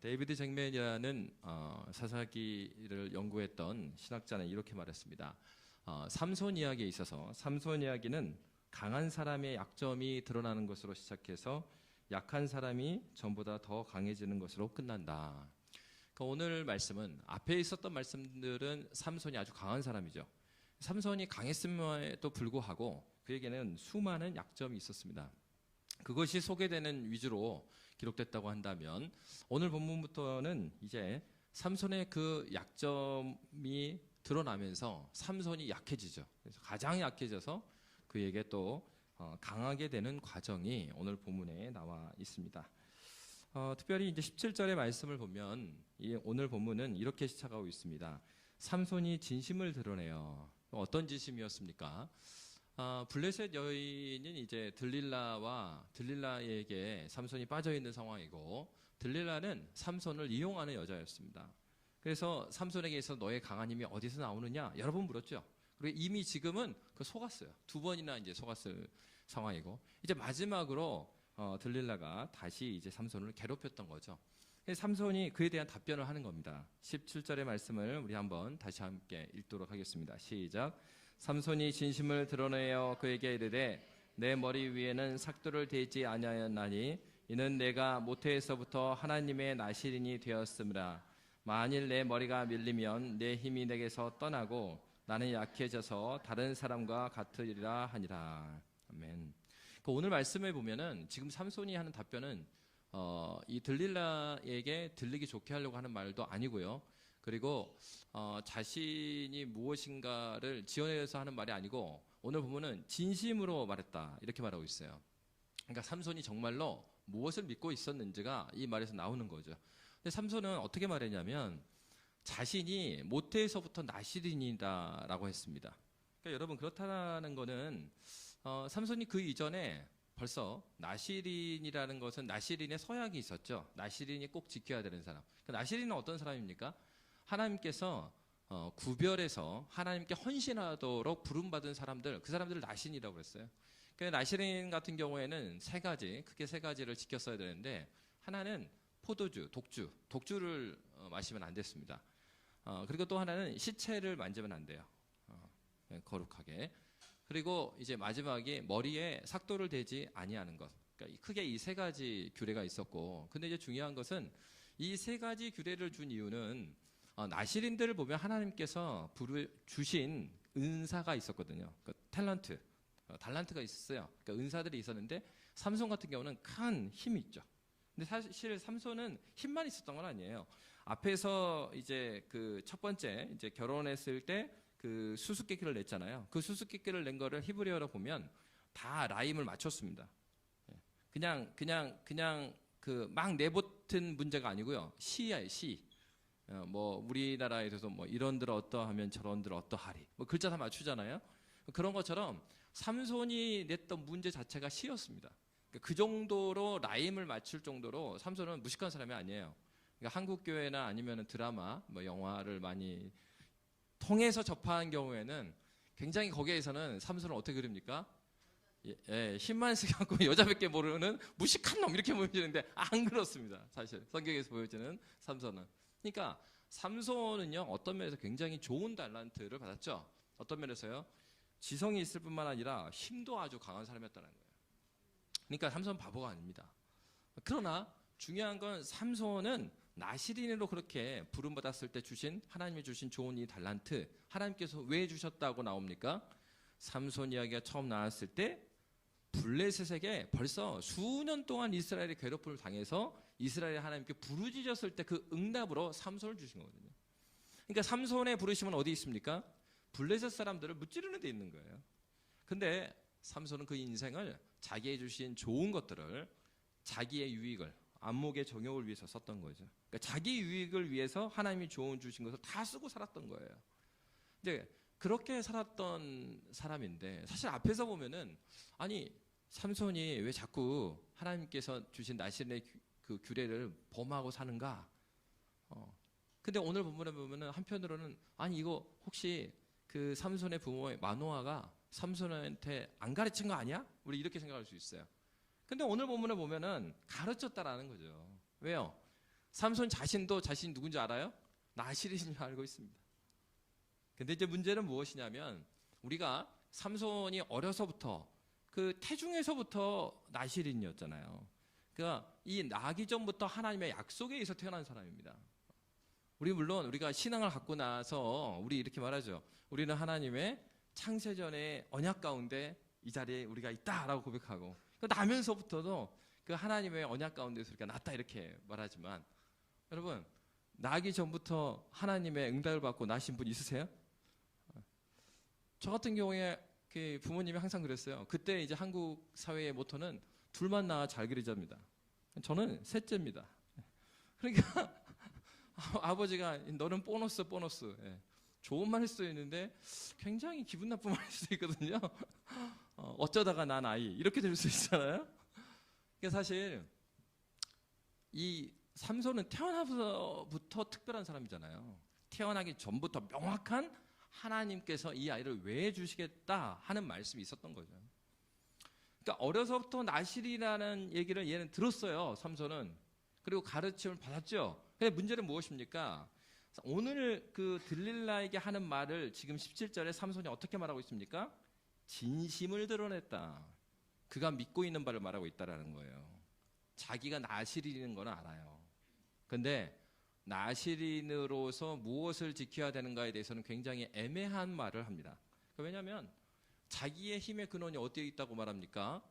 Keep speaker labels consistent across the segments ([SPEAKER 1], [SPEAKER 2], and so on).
[SPEAKER 1] 데이비드 잭맨이라는 사사기를 연구했던 신학자는 이렇게 말했습니다. 삼손 이야기에 있어서 삼손 이야기는 강한 사람의 약점이 드러나는 것으로 시작해서 약한 사람이 전보다 더 강해지는 것으로 끝난다. 그러니까 오늘 말씀은 앞에 있었던 말씀들은 삼손이 아주 강한 사람이죠. 삼손이 강했음에도 불구하고 그에게는 수많은 약점이 있었습니다. 그것이 소개되는 위주로 기록됐다고 한다면 오늘 본문부터는 이제 삼손의 그 약점이 드러나면서 삼손이 약해지죠. 그래서 가장 약해져서 그에게 또 강하게 되는 과정이 오늘 본문에 나와 있습니다. 특별히 이제 17절의 말씀을 보면 오늘 본문은 이렇게 시작하고 있습니다. 삼손이 진심을 드러내요. 어떤 진심이었습니까? 블레셋 여인은 이제 들릴라에게 삼손이 빠져 있는 상황이고, 들릴라는 삼손을 이용하는 여자였습니다. 그래서 삼손에게 있어 너의 강한 힘이 어디서 나오느냐 여러 번 물었죠. 그리고 이미 지금은 속았어요. 2번이나 이제 속았을 상황이고, 이제 마지막으로 들릴라가 다시 이제 삼손을 괴롭혔던 거죠. 삼손이 그에 대한 답변을 하는 겁니다. 17절의 말씀을 우리 한번 다시 함께 읽도록 하겠습니다. 시작. 삼손이 진심을 드러내어 그에게 이르되 내 머리 위에는 삭도를 대지 아니하였나니 이는 내가 모태에서부터 하나님의 나시린이 되었음이라. 만일 내 머리가 밀리면 내 힘이 내게서 떠나고 나는 약해져서 다른 사람과 같으리라 하니라. 아멘. 오늘 말씀에 보면은 지금 삼손이 하는 답변은 이 들릴라에게 들리기 좋게 하려고 하는 말도 아니고요. 그리고 자신이 무엇인가를 지어내서 하는 말이 아니고, 오늘 보면은 진심으로 말했다 이렇게 말하고 있어요. 그러니까 삼손이 정말로 무엇을 믿고 있었는지가 이 말에서 나오는 거죠. 근데 삼손은 어떻게 말했냐면 자신이 모태에서부터 나시린이다라고 했습니다. 그러니까 여러분, 그렇다는 거는 삼손이 그 이전에 벌써 나시린이라는 것은 나시린의 서약이 있었죠. 나시린이 꼭 지켜야 되는 사람. 그러니까 나시린은 어떤 사람입니까? 하나님께서 구별해서 하나님께 헌신하도록 부름받은 사람들, 그 사람들을 나신이라고 그랬어요. 그러니까 나시린 같은 경우에는 크게 세 가지를 지켰어야 되는데, 하나는 포도주, 독주를 마시면 안 됐습니다. 그리고 또 하나는 시체를 만지면 안 돼요. 거룩하게. 그리고 이제 마지막에 머리에 삭도를 대지 아니하는 것. 그러니까 크게 이 세 가지 규례가 있었고, 근데 이제 중요한 것은 이 세 가지 규례를 준 이유는 나시린들을 보면 하나님께서 주신 은사가 있었거든요. 그러니까 달란트가 있었어요. 그러니까 은사들이 있었는데 삼손 같은 경우는 큰 힘이 있죠. 근데 사실 삼손은 힘만 있었던 건 아니에요. 앞에서 이제 그 첫 번째 이제 결혼했을 때 그 수수께끼를 냈잖아요. 그 수수께끼를 낸 거를 히브리어로 보면 다 라임을 맞췄습니다. 그냥 그 막 내뱉은 문제가 아니고요. 시예요, 시. 뭐 우리나라에서도 뭐 이런들 어떠하면 저런들 어떠하리. 뭐 글자 다 맞추잖아요. 그런 것처럼 삼손이 냈던 문제 자체가 시였습니다. 그 정도로 라임을 맞출 정도로 삼손은 무식한 사람이 아니에요. 그러니까 한국 교회나 아니면 드라마, 뭐 영화를 많이 통해서 접한 경우에는 굉장히 거기에서는 삼손을 어떻게 그립니까? 힘만 쓰고 여자밖에 모르는 무식한 놈 이렇게 보여지는데 안 그렇습니다. 사실 성경에서 보여지는 삼손은. 그러니까 삼손은요, 어떤 면에서 굉장히 좋은 달란트를 받았죠. 어떤 면에서요? 지성이 있을 뿐만 아니라 힘도 아주 강한 사람이었다는 거예요. 그러니까 삼손은 바보가 아닙니다. 그러나 중요한 건 삼손은 나시린으로 그렇게 부름받았을 때 하나님이 주신 좋은 이 달란트, 하나님께서 왜 주셨다고 나옵니까? 삼손 이야기가 처음 나왔을 때 블레셋에게 벌써 수년 동안 이스라엘의 괴롭힘을 당해서 이스라엘이 하나님께 부르짖었을 때 그 응답으로 삼손을 주신 거거든요. 그러니까 삼손의 부르심은 어디 있습니까? 블레셋 사람들을 무찌르는 데 있는 거예요. 근데 삼손은 그 인생을 자기의 주신 좋은 것들을 자기의 유익을, 안목의 정욕을 위해서 썼던 거죠. 그러니까 자기 유익을 위해서 하나님이 주신 것을 다 쓰고 살았던 거예요. 이제 그렇게 살았던 사람인데, 사실 앞에서 보면은 아니 삼손이 왜 자꾸 하나님께서 주신 나시린의 그 규례를 범하고 사는가? 근데 오늘 본문에 보면은 한편으로는 아니 이거 혹시 그 삼손의 부모의 마노아가 삼손한테 안 가르친 거 아니야? 우리 이렇게 생각할 수 있어요. 근데 오늘 본문에 보면은 가르쳤다라는 거죠. 왜요? 삼손 자신도 자신이 누군지 알아요? 나실인인 줄 알고 있습니다. 근데 이제 문제는 무엇이냐면 우리가 삼손이 어려서부터 그 태중에서부터 나실인이었잖아요. 그러니까 이 나기 전부터 하나님의 약속에 의해서 태어난 사람입니다. 우리 물론 우리가 신앙을 갖고 나서 우리 이렇게 말하죠. 우리는 하나님의 창세전의 언약 가운데 이 자리에 우리가 있다라고 고백하고 나면서부터도 그 하나님의 언약 가운데서 우리가 났다 이렇게 말하지만 여러분 나기 전부터 하나님의 응답을 받고 나신 분 있으세요? 저 같은 경우에 그 부모님이 항상 그랬어요. 그때 이제 한국 사회의 모토는 둘만 낳아 잘 기르자입니다. 저는 셋째입니다. 그러니까 아버지가 너는 보너스 좋은 말 할 수도 있는데 굉장히 기분 나쁜 말 할 수도 있거든요. 어쩌다가 난 아이 이렇게 될 수 있잖아요. 그러니까 사실 이 삼손은 태어나서부터 특별한 사람이잖아요. 태어나기 전부터 명확한 하나님께서 이 아이를 왜 주시겠다 하는 말씀이 있었던 거죠. 그러니까 어려서부터 나실이라는 얘기를 얘는 들었어요. 삼손은. 그리고 가르침을 받았죠. 근데 문제는 무엇입니까? 오늘 그 들릴라에게 하는 말을 지금 17절에 삼손이 어떻게 말하고 있습니까? 진심을 드러냈다. 그가 믿고 있는 바를 말하고 있다라는 거예요. 자기가 나실인인 건 알아요. 근데 나실인으로서 무엇을 지켜야 되는가에 대해서는 굉장히 애매한 말을 합니다. 왜냐하면 자기의 힘의 근원이 어디에 있다고 말합니까?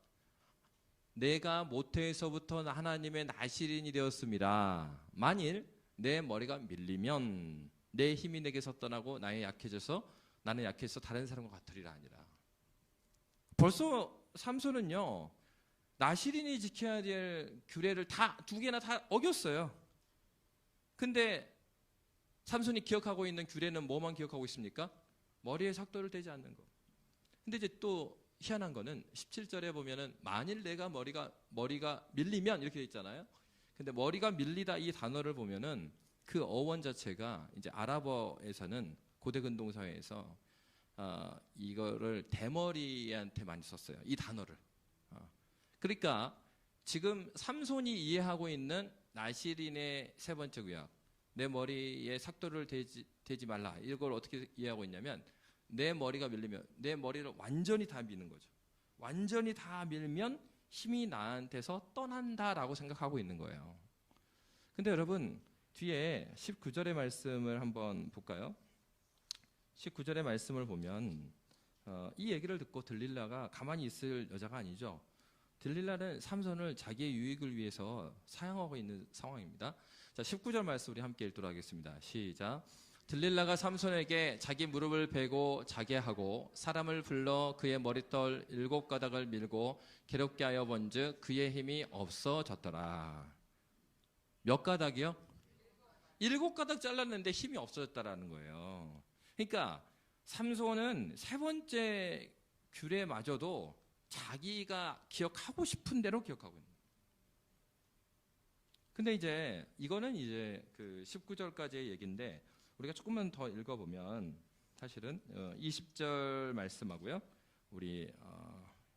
[SPEAKER 1] 내가 모태에서부터 하나님의 나실인이 되었습니다. 만일 내 머리가 밀리면 내 힘이 내게서 떠나고 나는 약해져서 다른 사람과 같으리라 아니라. 벌써 삼손은요 나실인이 지켜야 될 규례를 다 두 개나 다 어겼어요. 근데 삼손이 기억하고 있는 규례는 뭐만 기억하고 있습니까? 머리에 삭도를 대지 않는 거. 근데 이제 또 희한한 거는 17절에 보면은 만일 내가 머리가 밀리면 이렇게 돼 있잖아요. 근데 머리가 밀리다 이 단어를 보면은 그 어원 자체가 이제 아랍어에서는 고대 근동 사회에서 이거를 대머리한테 많이 썼어요. 이 단어를. 그러니까 지금 삼손이 이해하고 있는 나실인의 세 번째 구약, 내 머리에 삭도를 대지 말라. 이걸 어떻게 이해하고 있냐면 내 머리가 밀리면 내 머리를 완전히 다 미는 거죠. 완전히 다 밀면 힘이 나한테서 떠난다라고 생각하고 있는 거예요. 근데 여러분 뒤에 19절의 말씀을 한번 볼까요? 19절의 말씀을 보면 이 얘기를 듣고 들릴라가 가만히 있을 여자가 아니죠. 들릴라는 삼손을 자기의 유익을 위해서 사용하고 있는 상황입니다. 자, 19절 말씀 우리 함께 읽도록 하겠습니다. 시작. 들릴라가 삼손에게 자기 무릎을 베고 자게 하고 사람을 불러 그의 머리털 7가닥을 밀고 괴롭게 하여 본즉 그의 힘이 없어졌더라. 몇 가닥이요? 7가닥 잘랐는데 힘이 없어졌다라는 거예요. 그러니까 삼손은 세 번째 규례마저도 자기가 기억하고 싶은 대로 기억하고 있는 거예요. 근데 이제 이거는 이제 그 19절까지의 얘기인데 우리가 조금만 더 읽어보면 사실은 20절 말씀하고요. 우리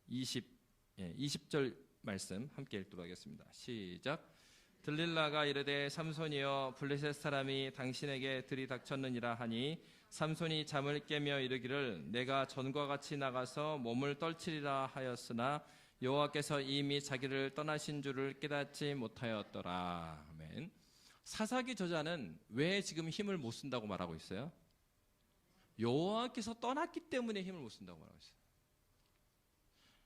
[SPEAKER 1] 20절 말씀 함께 읽도록 하겠습니다. 시작. 들릴라가 이르되 삼손이여 블레셋 사람이 당신에게 들이닥쳤느니라 하니 삼손이 잠을 깨며 이르기를 내가 전과 같이 나가서 몸을 떨치리라 하였으나 여호와께서 이미 자기를 떠나신 줄을 깨닫지 못하였더라. 아멘. 사사기 저자는 왜 지금 힘을 못 쓴다고 말하고 있어요? 여호와께서 떠났기 때문에 힘을 못 쓴다고 말하고 있어요.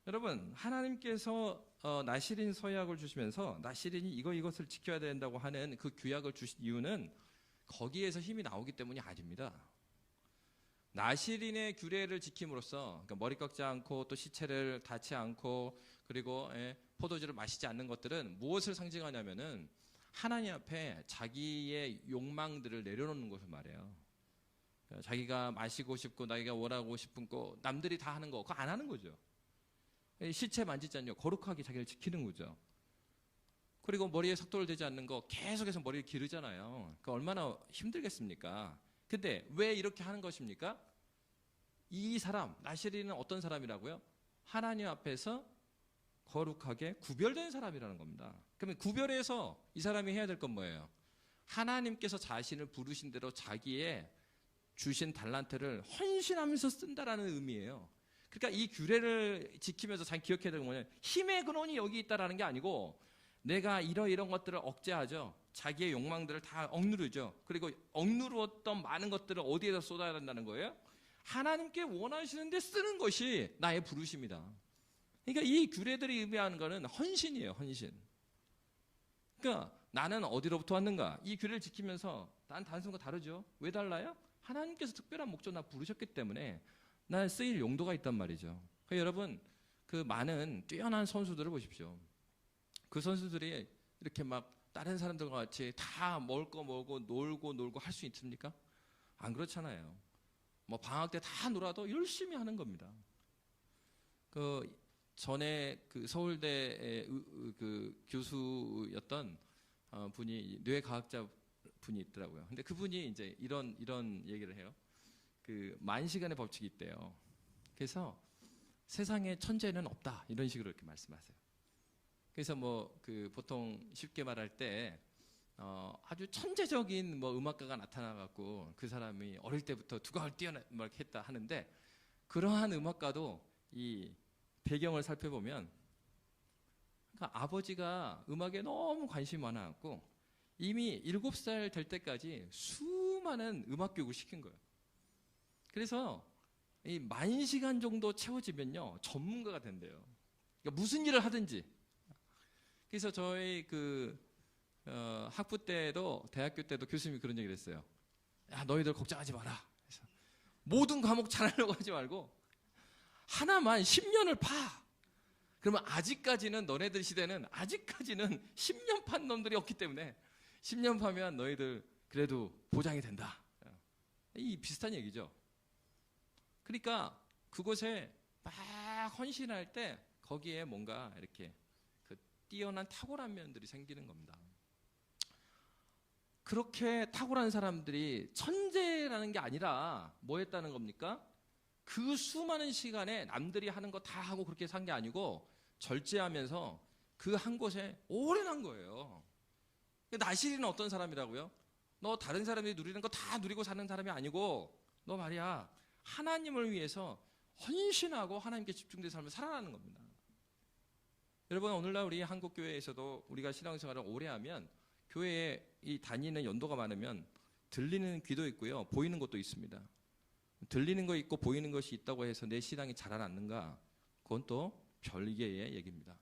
[SPEAKER 1] 여러분 하나님께서 나실인 서약을 주시면서 나실인이 이것을 지켜야 된다고 하는 그 규약을 주신 이유는 거기에서 힘이 나오기 때문이 아닙니다. 나실인의 규례를 지킴으로써 그러니까 머리 깎지 않고 또 시체를 닿지 않고 그리고 포도주를 마시지 않는 것들은 무엇을 상징하냐면은 하나님 앞에 자기의 욕망들을 내려놓는 것을 말해요. 그러니까 자기가 마시고 싶고 자기가 원하고 싶은 거 남들이 다 하는 거 그거 안 하는 거죠. 시체 만지지 않냐 거룩하게 자기를 지키는 거죠. 그리고 머리에 삭도를 대지 않는 거 계속해서 머리를 기르잖아요. 그러니까 얼마나 힘들겠습니까? 근데 왜 이렇게 하는 것입니까? 이 사람 나실인은 어떤 사람이라고요? 하나님 앞에서 거룩하게 구별된 사람이라는 겁니다. 그러면 구별해서 이 사람이 해야 될 건 뭐예요? 하나님께서 자신을 부르신 대로 자기의 주신 달란트를 헌신하면서 쓴다라는 의미예요. 그러니까 이 규례를 지키면서 잘 기억해야 되는 거는 힘의 근원이 여기 있다라는 게 아니고 내가 이런 것들을 억제하죠. 자기의 욕망들을 다 억누르죠. 그리고 억누르었던 많은 것들을 어디에다 쏟아야 된다는 거예요? 하나님께 원하시는데 쓰는 것이 나의 부르심이다. 그러니까 이 규례들이 의미하는 것은 헌신이에요. 헌신. 그러니까 나는 어디로부터 왔는가? 이 규례를 지키면서 난 다른 사람과 다르죠. 왜 달라요? 하나님께서 특별한 목적 나 부르셨기 때문에 난 쓰일 용도가 있단 말이죠. 그러니까 여러분 그 많은 뛰어난 선수들을 보십시오. 그 선수들이 이렇게 막 다른 사람들과 같이 다 먹을 거 먹고 놀고 할 수 있습니까? 안 그렇잖아요. 뭐 방학 때 다 놀아도 열심히 하는 겁니다. 그 전에 그 서울대의 그 교수였던 분이 뇌과학자 분이 있더라고요. 근데 그분이 이제 이런 얘기를 해요. 그 만시간의 법칙이 있대요. 그래서 세상에 천재는 없다 이런 식으로 이렇게 말씀하세요. 그래서 뭐 그 보통 쉽게 말할 때 아주 천재적인 뭐 음악가가 나타나갖고 그 사람이 어릴 때부터 두각을 막 했다 하는데 그러한 음악가도 이 배경을 살펴보면 그러니까 아버지가 음악에 너무 관심이 많아갖고 이미 7살 될 때까지 수많은 음악 교육을 시킨 거예요. 그래서 이 10,000시간 정도 채워지면요 전문가가 된대요. 그러니까 무슨 일을 하든지. 그래서 저희 그 학부 때도 대학교 때도 교수님이 그런 얘기를 했어요. 야 너희들 걱정하지 마라. 그래서 모든 과목 잘하려고 하지 말고 하나만 10년을 파. 그러면 아직까지는 너네들 시대는 아직까지는 10년 판 놈들이 없기 때문에 10년 파면 너희들 그래도 보장이 된다. 이 비슷한 얘기죠. 그러니까 그곳에 막 헌신할 때 거기에 뭔가 이렇게 그 뛰어난 탁월한 면들이 생기는 겁니다. 그렇게 탁월한 사람들이 천재라는 게 아니라 뭐 했다는 겁니까? 그 수많은 시간에 남들이 하는 거 다 하고 그렇게 산 게 아니고 절제하면서 그 한 곳에 오래 난 거예요. 나실이는 어떤 사람이라고요? 너 다른 사람들이 누리는 거 다 누리고 사는 사람이 아니고 너 말이야 하나님을 위해서 헌신하고 하나님께 집중된 삶을 살아가는 겁니다. 여러분 오늘날 우리 한국교회에서도 우리가 신앙생활을 오래 하면 교회에 이 다니는 연도가 많으면 들리는 귀도 있고요 보이는 것도 있습니다. 들리는 거 있고 보이는 것이 있다고 해서 내 신앙이 자라났는가? 그건 또 별개의 얘기입니다.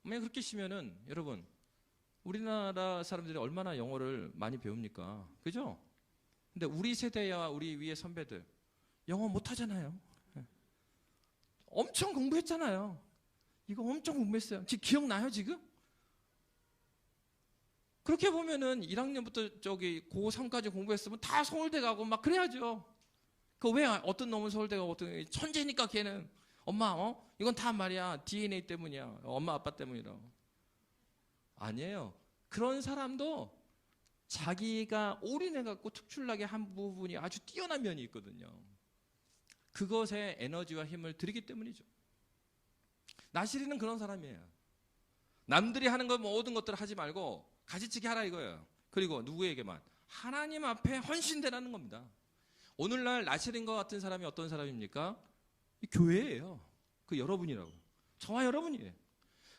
[SPEAKER 1] 만약 그렇게 치면은 여러분 우리나라 사람들이 얼마나 영어를 많이 배웁니까? 그죠? 근데 우리 세대와 우리 위의 선배들 영어 못하잖아요. 엄청 공부했잖아요. 이거 엄청 공부했어요. 지금 기억나요 지금? 그렇게 보면은 1학년부터 저기 고3까지 공부했으면 다 서울대 가고 막 그래야죠. 그 왜 어떤 놈은 서울대 가고 어떤 천재니까 걔는 엄마 이건 다 말이야 DNA 때문이야. 엄마 아빠 때문이라고. 아니에요. 그런 사람도 자기가 올인해갖고 특출나게 한 부분이 아주 뛰어난 면이 있거든요. 그것에 에너지와 힘을 들이기 때문이죠. 나시리는 그런 사람이에요. 남들이 하는 것 모든 것들을 하지 말고 가지치기 하라 이거예요. 그리고 누구에게만? 하나님 앞에 헌신되라는 겁니다. 오늘날 나시린과 같은 사람이 어떤 사람입니까? 이 교회예요. 그 여러분이라고. 저와 여러분이에요.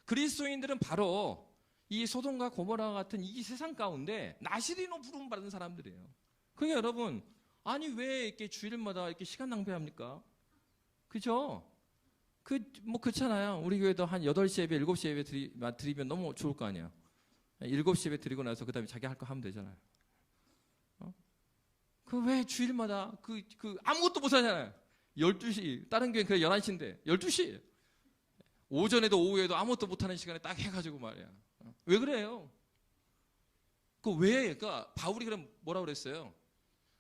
[SPEAKER 1] 그리스도인들은 바로 이 소돔과 고모라 같은 이 세상 가운데 나시린으로 부름받은 사람들이에요. 그러니까 여러분 아니 왜 이렇게 주일마다 이렇게 시간 낭비합니까? 그죠? 뭐 그렇잖아요. 우리 교회도 한 8시 예배, 7시 예배 드리면 너무 좋을 거 아니에요. 7시 예배 드리고 나서 그 다음에 자기 할 거 하면 되잖아요. 그 왜 주일마다 아무것도 못 하잖아요. 12시, 다른 교회는 그래 11시인데 12시. 오전에도 오후에도 아무것도 못하는 시간에 딱 해가지고 말이야. 왜 그래요? 그러니까 바울이 그럼 뭐라고 그랬어요?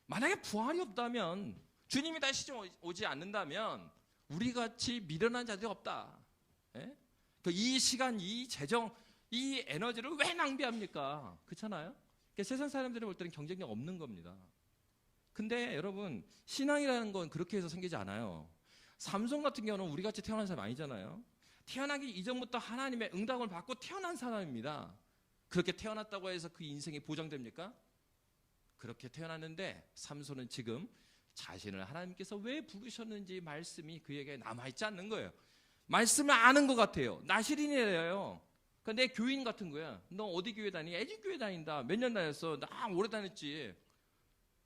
[SPEAKER 1] 만약에 부활이 없다면 주님이 다시 오지 않는다면 우리 같이 미련한 자들이 없다. 예? 이 시간, 이 재정, 이 에너지를 왜 낭비합니까? 그렇잖아요? 그러니까 세상 사람들이 볼 때는 경쟁력 없는 겁니다. 근데 여러분 신앙이라는 건 그렇게 해서 생기지 않아요. 삼손 같은 경우는 우리 같이 태어난 사람이 아니잖아요. 태어나기 이전부터 하나님의 응답을 받고 태어난 사람입니다. 그렇게 태어났다고 해서 그 인생이 보장됩니까? 그렇게 태어났는데 삼손은 지금 자신을 하나님께서 왜 부르셨는지 말씀이 그에게 남아있지 않는 거예요. 말씀을 아는 것 같아요. 나시린이래요. 그러니까 내 교인 같은 거야. 너 어디 교회 다니? 애진교회 다닌다. 몇 년 다녔어? 나 오래 다녔지.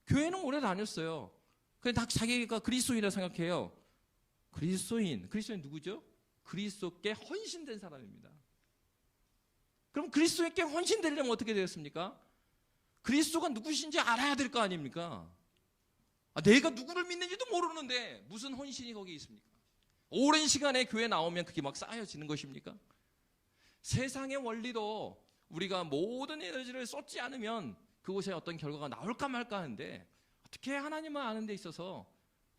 [SPEAKER 1] 교회는 오래 다녔어요. 그냥 자기가 그리스도인이라 생각해요. 그리스도인 누구죠? 그리스도께 헌신된 사람입니다. 그럼 그리스도께 헌신되려면 어떻게 되었습니까? 그리스도가 누구신지 알아야 될 거 아닙니까? 내가 누구를 믿는지도 모르는데 무슨 헌신이 거기 있습니까? 오랜 시간에 교회 나오면 그게 막 쌓여지는 것입니까? 세상의 원리도 우리가 모든 에너지를 쏟지 않으면 그곳에 어떤 결과가 나올까 말까 하는데 어떻게 하나님을 아는 데 있어서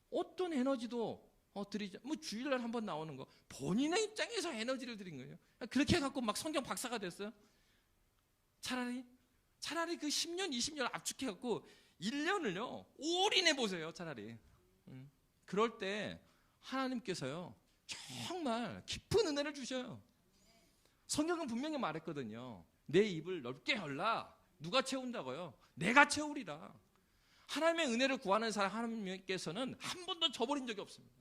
[SPEAKER 1] 어떤 에너지도 드리지, 주일날 한번 나오는 거 본인의 입장에서 에너지를 드린 거예요. 그렇게 해갖고 막 성경 박사가 됐어요. 차라리 그 10년 20년 압축해갖고 1년을요 올인해 보세요. 차라리 그럴 때 하나님께서요 정말 깊은 은혜를 주셔요. 성경은 분명히 말했거든요. 내 입을 넓게 열라. 누가 채운다고요? 내가 채우리라. 하나님의 은혜를 구하는 사람 하나님께서는 한 번도 저버린 적이 없습니다.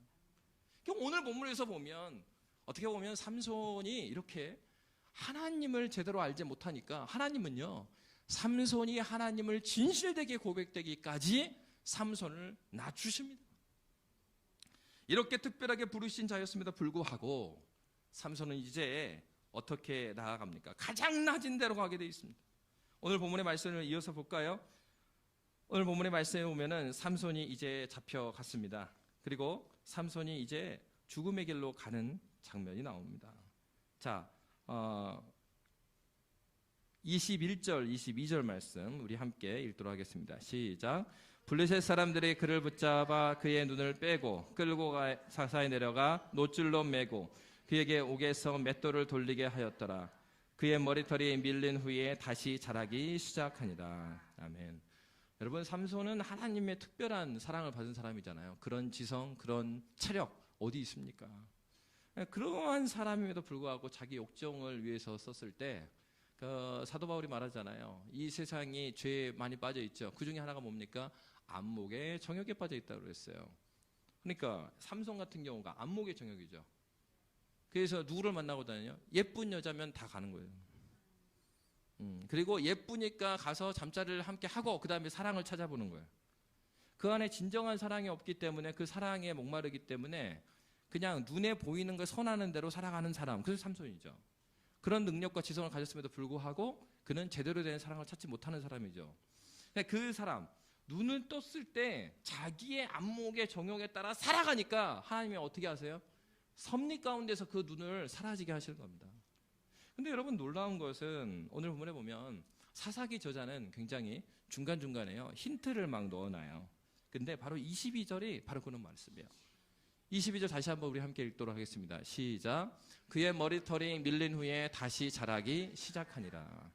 [SPEAKER 1] 오늘 본문에서 보면 어떻게 보면 삼손이 이렇게 하나님을 제대로 알지 못하니까 하나님은요 삼손이 하나님을 진실되게 고백되기까지 삼손을 낮추십니다. 이렇게 특별하게 부르신 자였음에도 불구하고 삼손은 이제 어떻게 나아갑니까? 가장 낮은 데로 가게 되어 있습니다. 오늘 본문의 말씀을 이어서 볼까요? 오늘 본문의 말씀에 보면은 삼손이 이제 잡혀갔습니다. 그리고 삼손이 이제 죽음의 길로 가는 장면이 나옵니다. 자, 21절, 22절 말씀 우리 함께 읽도록 하겠습니다. 시작. 블레셋 사람들이 그를 붙잡아 그의 눈을 빼고 끌고 사사에 내려가 노줄로 매고 그에게 옥에서 맷돌을 돌리게 하였더라. 그의 머리털이 밀린 후에 다시 자라기 시작하니라. 아멘. 여러분, 삼손은 하나님의 특별한 사랑을 받은 사람이잖아요. 그런 지성, 그런 체력 어디 있습니까? 그러한 사람임에도 불구하고 자기 욕정을 위해서 썼을 때 사도 바울이 말하잖아요. 이 세상이 죄에 많이 빠져 있죠. 그 중에 하나가 뭡니까? 안목에 정욕에 빠져 있다고 그랬어요. 그러니까 삼손 같은 경우가 안목의 정욕이죠. 그래서 누구를 만나고 다녀요? 예쁜 여자면 다 가는 거예요. 그리고 예쁘니까 가서 잠자리를 함께 하고 그 다음에 사랑을 찾아보는 거예요. 그 안에 진정한 사랑이 없기 때문에 그 사랑에 목마르기 때문에 그냥 눈에 보이는 걸 선하는 대로 살아가는 사람, 그래서 삼손이죠. 그런 능력과 지성을 가졌음에도 불구하고 그는 제대로 된 사랑을 찾지 못하는 사람이죠. 그 사람 눈을 떴을 때 자기의 안목의 정욕에 따라 살아가니까 하나님이 어떻게 하세요? 섭리 가운데서 그 눈을 사라지게 하시는 겁니다. 근데 여러분, 놀라운 것은 오늘 본문에 보면 사사기 저자는 굉장히 중간중간에요 힌트를 막 넣어놔요. 근데 바로 22절이 바로 그런 말씀이에요. 22절 다시 한번 우리 함께 읽도록 하겠습니다. 시작. 그의 머리털이 밀린 후에 다시 자라기 시작하니라.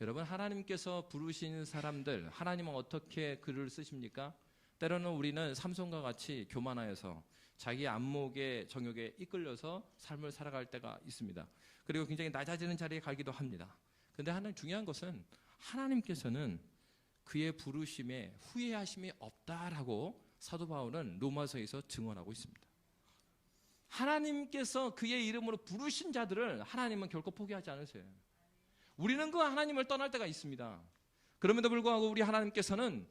[SPEAKER 1] 여러분, 하나님께서 부르신 사람들, 하나님은 어떻게 글을 쓰십니까? 때로는 우리는 삼손과 같이 교만하여서 자기 안목의 정욕에 이끌려서 삶을 살아갈 때가 있습니다. 그리고 굉장히 낮아지는 자리에 가기도 합니다. 그런데 하나님, 중요한 것은 하나님께서는 그의 부르심에 후회하심이 없다라고 사도 바울은 로마서에서 증언하고 있습니다. 하나님께서 그의 이름으로 부르신 자들을 하나님은 결코 포기하지 않으세요. 우리는 그 하나님을 떠날 때가 있습니다. 그럼에도 불구하고 우리 하나님께서는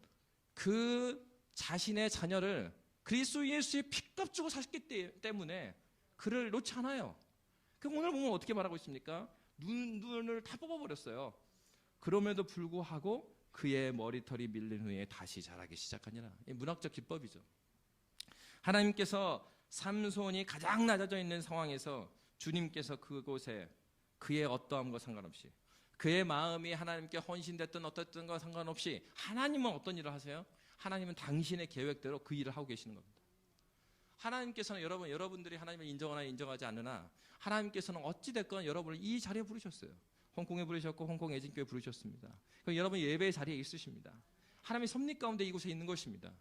[SPEAKER 1] 그 자신의 자녀를 그리스도 예수의 피값 주고 사셨기 때문에 그를 놓지 않아요. 그럼 오늘 보면 어떻게 말하고 있습니까? 눈을 다 뽑아버렸어요. 그럼에도 불구하고 그의 머리털이 밀린 후에 다시 자라기 시작하니라. 문학적 기법이죠. 하나님께서 삼손이 가장 낮아져 있는 상황에서 주님께서 그곳에 그의 어떠함과 상관없이, 그의 마음이 하나님께 헌신됐든 어떻든 과 상관없이 하나님은 어떤 일을 하세요? 하나님은 당신의 계획대로 그 일을 하고 계시는 겁니다. 하나님께서는 여러분들이 하나님을 인정하나 인정하지 않으나 하나님께서는 어찌됐건 여러분을 이 자리에 부르셨어요. 홍콩에 부르셨고 홍콩 애진교회 부르셨습니다. 그럼 여러분 예배의 자리에 있으십니다. 하나님의 섭리 가운데 이곳에 있는 것입니다.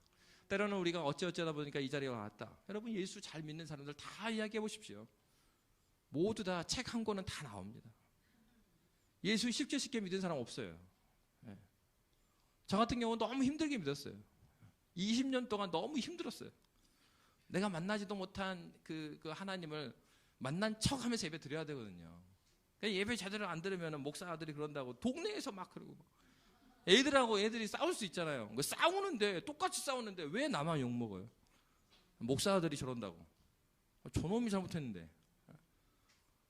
[SPEAKER 1] 때로는 우리가 어쩌다 보니까 이 자리에 왔다. 여러분, 예수 잘 믿는 사람들 다 이야기해 보십시오. 모두 다 책 한 권은 다 나옵니다. 예수 쉽게 믿은 사람 없어요. 예. 저 같은 경우는 너무 힘들게 믿었어요. 20년 동안 너무 힘들었어요. 내가 만나지도 못한 그 하나님을 만난 척 하면서 예배 드려야 되거든요. 예배 제대로 안 들으면 목사들이 그런다고 동네에서 막 그러고 애들이 싸울 수 있잖아요. 싸우는데 똑같이 싸우는데 왜 나만 욕먹어요? 목사들이 저런다고. 저놈이 잘못했는데.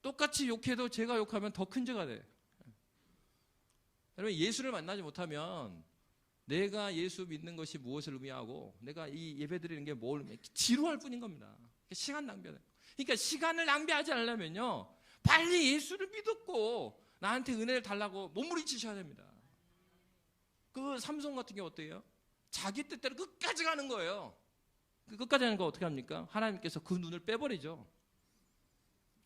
[SPEAKER 1] 똑같이 욕해도 제가 욕하면 더 큰 죄가 돼. 여러분, 예수를 만나지 못하면 내가 예수 믿는 것이 무엇을 의미하고 내가 이 예배 드리는 게 뭘 의미해? 지루할 뿐인 겁니다. 시간 낭비하는. 그러니까 시간을 낭비하지 않으려면요, 빨리 예수를 믿었고 나한테 은혜를 달라고 몸부림치셔야 됩니다. 그 삼손 같은 경우 어때요? 자기 뜻대로 끝까지 가는 거예요. 그 끝까지 가는 거 어떻게 합니까? 하나님께서 그 눈을 빼버리죠.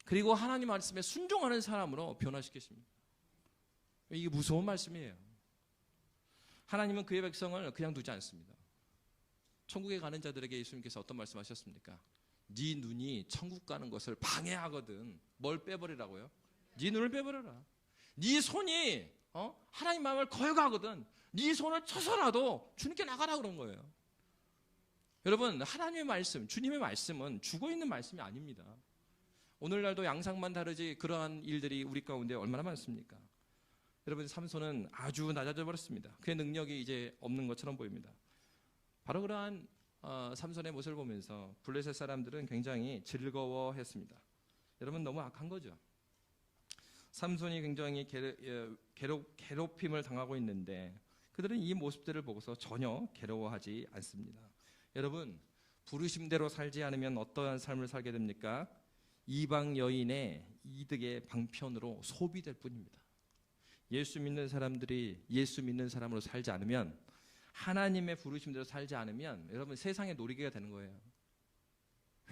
[SPEAKER 1] 그리고 하나님 말씀에 순종하는 사람으로 변화시키십니다. 이게 무서운 말씀이에요. 하나님은 그의 백성을 그냥 두지 않습니다. 천국에 가는 자들에게 예수님께서 어떤 말씀하셨습니까? 네 눈이 천국 가는 것을 방해하거든 뭘 빼버리라고요? 네 눈을 빼버려라. 네 손이 하나님 마음을 거역하거든 네 손을 쳐서라도 주님께 나가라 그런 거예요. 여러분, 하나님의 말씀, 주님의 말씀은 죽어있는 말씀이 아닙니다. 오늘날도 양상만 다르지 그러한 일들이 우리 가운데 얼마나 많습니까? 여러분, 삼손은 아주 낮아져 버렸습니다. 그의 능력이 이제 없는 것처럼 보입니다. 바로 그러한 삼손의 모습을 보면서 블레셋 사람들은 굉장히 즐거워했습니다. 여러분, 너무 악한 거죠. 삼손이 굉장히 괴롭힘을 당하고 있는데 그들은 이 모습들을 보고서 전혀 괴로워하지 않습니다. 여러분, 부르심대로 살지 않으면 어떠한 삶을 살게 됩니까? 이방 여인의 이득의 방편으로 소비될 뿐입니다. 예수 믿는 사람들이 예수 믿는 사람으로 살지 않으면, 하나님의 부르심대로 살지 않으면 여러분 세상의 놀이개가 되는 거예요.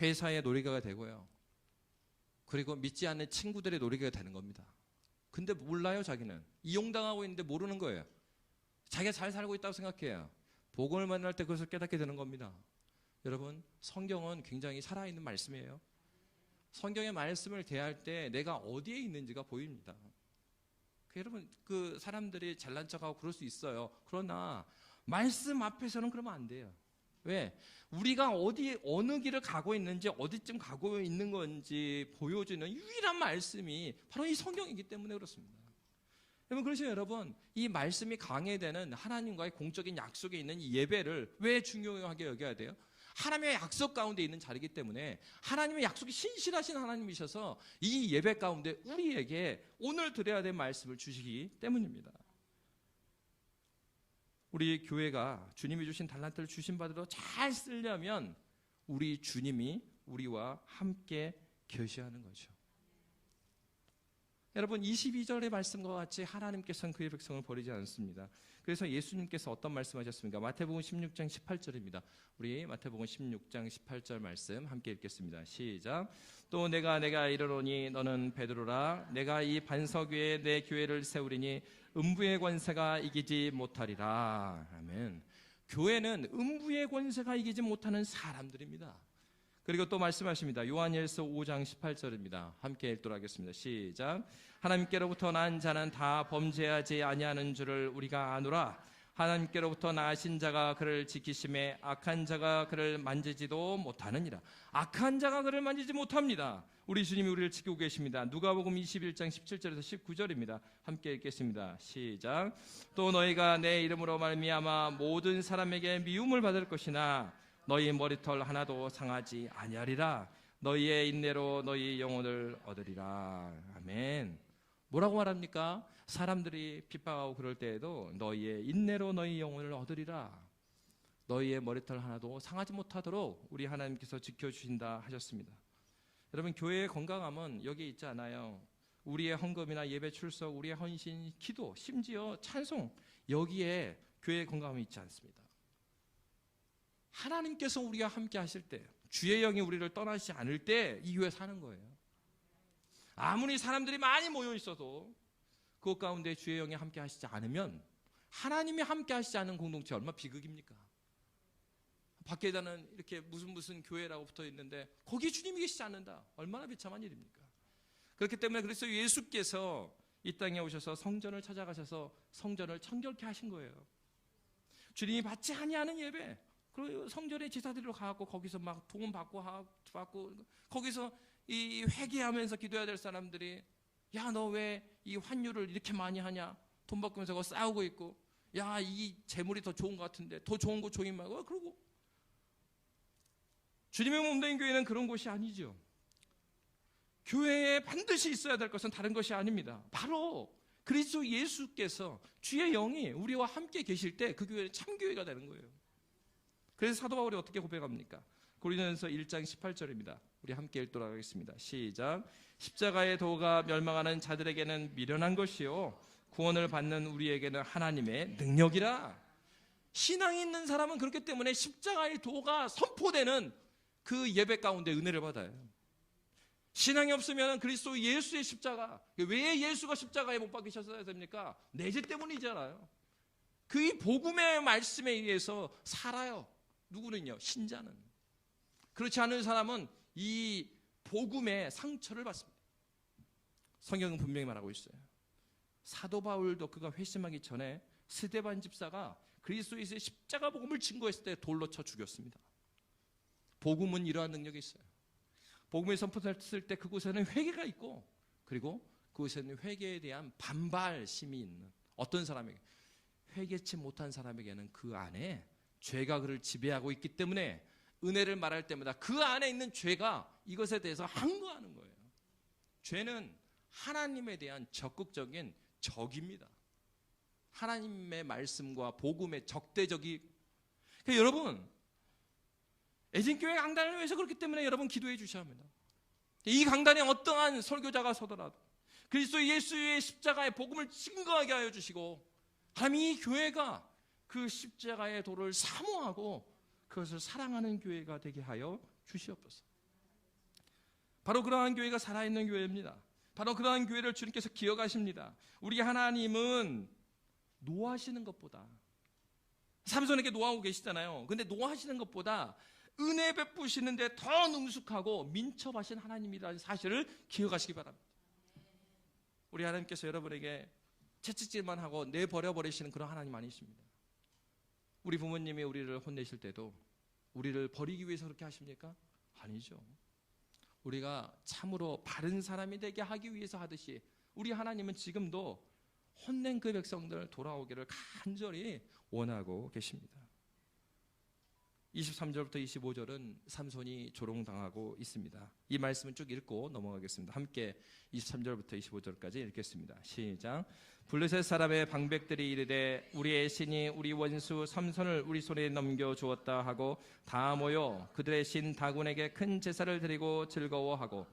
[SPEAKER 1] 회사의 놀이개가 되고요. 그리고 믿지 않는 친구들의 놀이개가 되는 겁니다. 근데 몰라요. 자기는 이용당하고 있는데 모르는 거예요. 자기가 잘 살고 있다고 생각해요. 복음을 만날 때 그것을 깨닫게 되는 겁니다. 여러분, 성경은 굉장히 살아있는 말씀이에요. 성경의 말씀을 대할 때 내가 어디에 있는지가 보입니다. 여러분, 그 사람들이 잘난 척하고 그럴 수 있어요. 그러나 말씀 앞에서는 그러면 안 돼요. 왜? 우리가 어느 길을 가고 있는지, 어디쯤 가고 있는 건지 보여주는 유일한 말씀이 바로 이 성경이기 때문에 그렇습니다. 여러분, 그래서 여러분, 이 말씀이 강해되는 하나님과의 공적인 약속에 있는 이 예배를 왜 중요하게 여겨야 돼요? 하나님의 약속 가운데 있는 자리이기 때문에, 하나님의 약속이 신실하신 하나님이셔서 이 예배 가운데 우리에게 오늘 드려야 될 말씀을 주시기 때문입니다. 우리 교회가 주님이 주신 달란트를 주신 바대로 잘 쓰려면 우리 주님이 우리와 함께 계셔야 하는 거죠. 여러분, 22절의 말씀과 같이 하나님께서는 그의 백성을 버리지 않습니다. 그래서 예수님께서 어떤 말씀하셨습니까? 마태복음 16장 18절입니다. 우리 마태복음 16장 18절 말씀 함께 읽겠습니다. 시작. 또 내가 이르노니 너는 베드로라. 내가 이 반석 위에 내 교회를 세우리니 음부의 권세가 이기지 못하리라. 아멘. 교회는 음부의 권세가 이기지 못하는 사람들입니다. 그리고 또 말씀하십니다. 요한일서 5장 18절입니다. 함께 읽도록 하겠습니다. 시작. 하나님께로부터 난 자는 다 범죄하지 아니하는 줄을 우리가 아노라. 하나님께로부터 나신 자가 그를 지키심에 악한 자가 그를 만지지도 못하느니라. 악한 자가 그를 만지지 못합니다. 우리 주님이 우리를 지키고 계십니다. 누가복음 21장 17절에서 19절입니다. 함께 읽겠습니다. 시작. 또 너희가 내 이름으로 말미암아 모든 사람에게 미움을 받을 것이나 너희 머리털 하나도 상하지 아니하리라. 너희의 인내로 너희 영혼을 얻으리라. 아멘. 뭐라고 말합니까? 사람들이 핍박하고 그럴 때에도 너희의 인내로 너희 영혼을 얻으리라. 너희의 머리털 하나도 상하지 못하도록 우리 하나님께서 지켜주신다 하셨습니다. 여러분, 교회의 건강함은 여기에 있지 않아요. 우리의 헌금이나 예배 출석, 우리의 헌신, 기도, 심지어 찬송, 여기에 교회의 건강함이 있지 않습니다. 하나님께서 우리와 함께 하실 때, 주의 영이 우리를 떠나시지 않을 때 이 교회 사는 거예요. 아무리 사람들이 많이 모여 있어도 그것 가운데 주의 영이 함께 하시지 않으면, 하나님이 함께 하시지 않은 공동체 얼마나 비극입니까? 밖에다는 이렇게 무슨 교회라고 붙어 있는데 거기 주님이 계시지 않는다. 얼마나 비참한 일입니까? 그렇기 때문에 그래서 예수께서 이 땅에 오셔서 성전을 찾아가셔서 성전을 청결케 하신 거예요. 주님이 받지 아니하는 예배, 그리고 성전의 제사드리러 가고 거기서 막 돈 받고 거기서 이 회개하면서 기도해야 될 사람들이, 야, 너 왜 이 환율을 이렇게 많이 하냐? 돈 받으면서 그거 싸우고 있고, 야, 이 재물이 더 좋은 것 같은데 더 좋은 거 조임 말고. 그러고 주님의 몸된 교회는 그런 곳이 아니죠. 교회에 반드시 있어야 될 것은 다른 것이 아닙니다. 바로 그리스도 예수께서 주의 영이 우리와 함께 계실 때 그 교회는 참교회가 되는 거예요. 그래서 사도 바울이 어떻게 고백합니까? 고린도전서 1장 18절입니다. 우리 함께 읽도록 하겠습니다. 시작. 십자가의 도가 멸망하는 자들에게는 미련한 것이요 구원을 받는 우리에게는 하나님의 능력이라. 신앙이 있는 사람은 그렇기 때문에 십자가의 도가 선포되는 그 예배 가운데 은혜를 받아요. 신앙이 없으면 그리스도 예수의 십자가, 왜 예수가 십자가에 못 박히셨어야 됩니까? 내 죄 때문이잖아요. 그 복음의 말씀에 의해서 살아요. 누구는요? 신자는. 그렇지 않은 사람은 이 복음의 상처를 받습니다. 성경은 분명히 말하고 있어요. 사도 바울도 그가 회심하기 전에 스데반 집사가 그리스도 예수의 십자가 복음을 증거했을 때 돌로 쳐 죽였습니다. 복음은 이러한 능력이 있어요. 복음이 선포됐을 때 그곳에는 회개가 있고, 그리고 그곳에는 회개에 대한 반발심이 있는 어떤 사람에게, 회개치 못한 사람에게는 그 안에 죄가 그를 지배하고 있기 때문에 은혜를 말할 때마다 그 안에 있는 죄가 이것에 대해서 항거하는 거예요. 죄는 하나님에 대한 적극적인 적입니다. 하나님의 말씀과 복음의 적대적이. 그러니까 여러분, 애진교회 강단을 위해서 그렇기 때문에 여러분 기도해 주셔야 합니다. 이 강단에 어떠한 설교자가 서더라도 그리스도 예수의 십자가의 복음을 증거하게 하여 주시고, 하나님 이 교회가 그 십자가의 도를 사모하고 그것을 사랑하는 교회가 되게 하여 주시옵소서. 바로 그러한 교회가 살아있는 교회입니다. 바로 그러한 교회를 주님께서 기억하십니다. 우리 하나님은 노하시는 것보다, 삼손에게 노하고 계시잖아요. 근데 노하시는 것보다 은혜 베푸시는데 더 능숙하고 민첩하신 하나님이라는 사실을 기억하시기 바랍니다. 우리 하나님께서 여러분에게 채찍질만 하고 내버려버리시는 그런 하나님 아니십니다. 우리 부모님이 우리를 혼내실 때도 우리를 버리기 위해서 그렇게 하십니까? 아니죠. 우리가 참으로 바른 사람이 되게 하기 위해서 하듯이 우리 하나님은 지금도 혼낸 그 백성들 돌아오기를 간절히 원하고 계십니다. 23절부터 25절은 삼손이 조롱당하고 있습니다. 이 말씀은 쭉 읽고 넘어가겠습니다. 함께 23절부터 25절까지 읽겠습니다. 시작. 블레셋 사람의 방백들이 이르되 우리의 신이 우리 원수 삼손을 우리 손에 넘겨주었다 하고 다 모여 그들의 신 다곤에게 큰 제사를 드리고 즐거워하고,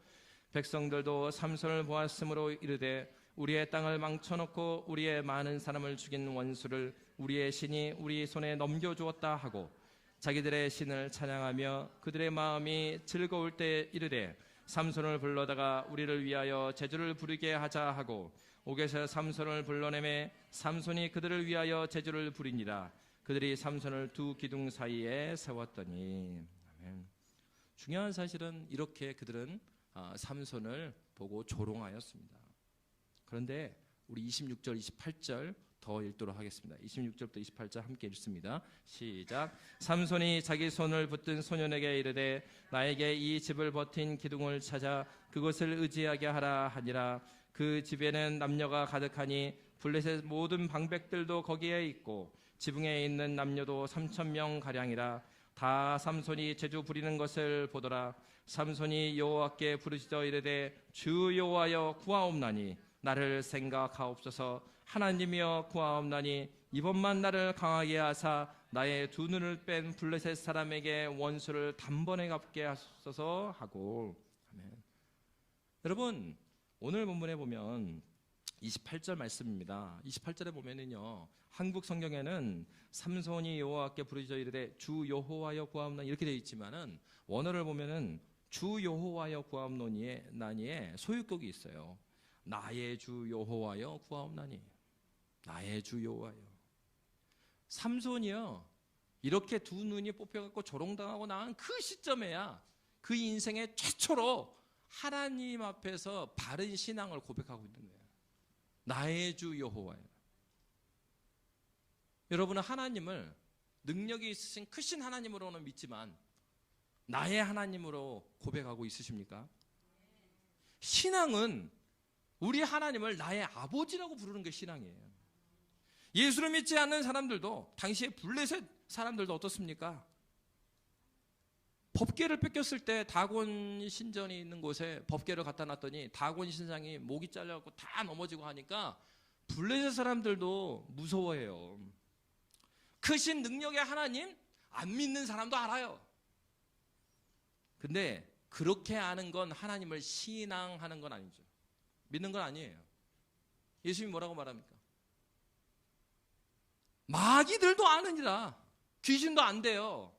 [SPEAKER 1] 백성들도 삼손을 보았으므로 이르되 우리의 땅을 망쳐놓고 우리의 많은 사람을 죽인 원수를 우리의 신이 우리 손에 넘겨주었다 하고, 자기들의 신을 찬양하며 그들의 마음이 즐거울 때 이르되 삼손을 불러다가 우리를 위하여 제주를 부르게 하자 하고, 옥에서 삼손을 불러내매 삼손이 그들을 위하여 제주를 부리니라. 그들이 삼손을 두 기둥 사이에 세웠더니. 아멘. 중요한 사실은 이렇게 그들은 삼손을 보고 조롱하였습니다. 그런데 우리 26절 28절 더 읽도록 하겠습니다. 26절부터 28절 함께 읽습니다. 시작. 삼손이 자기 손을 붙든 소년에게 이르되 나에게 이 집을 버틴 기둥을 찾아 그것을 의지하게 하라 하니라. 그 집에는 남녀가 가득하니 블레셋 모든 방백들도 거기에 있고 지붕에 있는 남녀도 3,000명 가량이라. 다 삼손이 제주 부리는 것을 보더라. 삼손이 여호와께 부르짖어 이르되 주 여호와여 구하옵나니 나를 생각하옵소서. 하나님이여 구하옵나니 이번만 나를 강하게 하사 나의 두 눈을 뺀 블레셋 사람에게 원수를 단번에 갚게 하소서 하고. 아멘. 여러분, 오늘 본문에 보면 28절 말씀입니다. 28절에 보면은요, 한국 성경에는 삼손이 여호와께 부르짖어 이르되 주 여호와여 구하옵나니 이렇게 되어 있지만은 원어를 보면은 주 여호와여 구하옵나니에 소유격이 있어요. 나의 주 여호와여 구하옵나니. 나의 주 여호와여. 삼손이요, 이렇게 두 눈이 뽑혀갖고 조롱당하고 나간 그 시점에야 그 인생의 최초로 하나님 앞에서 바른 신앙을 고백하고 있는 거예요. 나의 주 여호와여. 여러분은 하나님을 능력이 있으신 크신 하나님으로는 믿지만 나의 하나님으로 고백하고 있으십니까? 신앙은 우리 하나님을 나의 아버지라고 부르는 게 신앙이에요. 예수를 믿지 않는 사람들도, 당시에 블레셋 사람들도 어떻습니까? 법궤를 뺏겼을 때 다곤 신전이 있는 곳에 법궤를 갖다 놨더니 다곤 신상이 목이 잘려갖고 다 넘어지고 하니까 블레셋 사람들도 무서워해요. 크신 능력의 하나님 안 믿는 사람도 알아요. 근데 그렇게 아는 건 하나님을 신앙하는 건 아니죠. 믿는 건 아니에요. 예수님이 뭐라고 말합니까? 마귀들도 아느니라. 귀신도 안 돼요.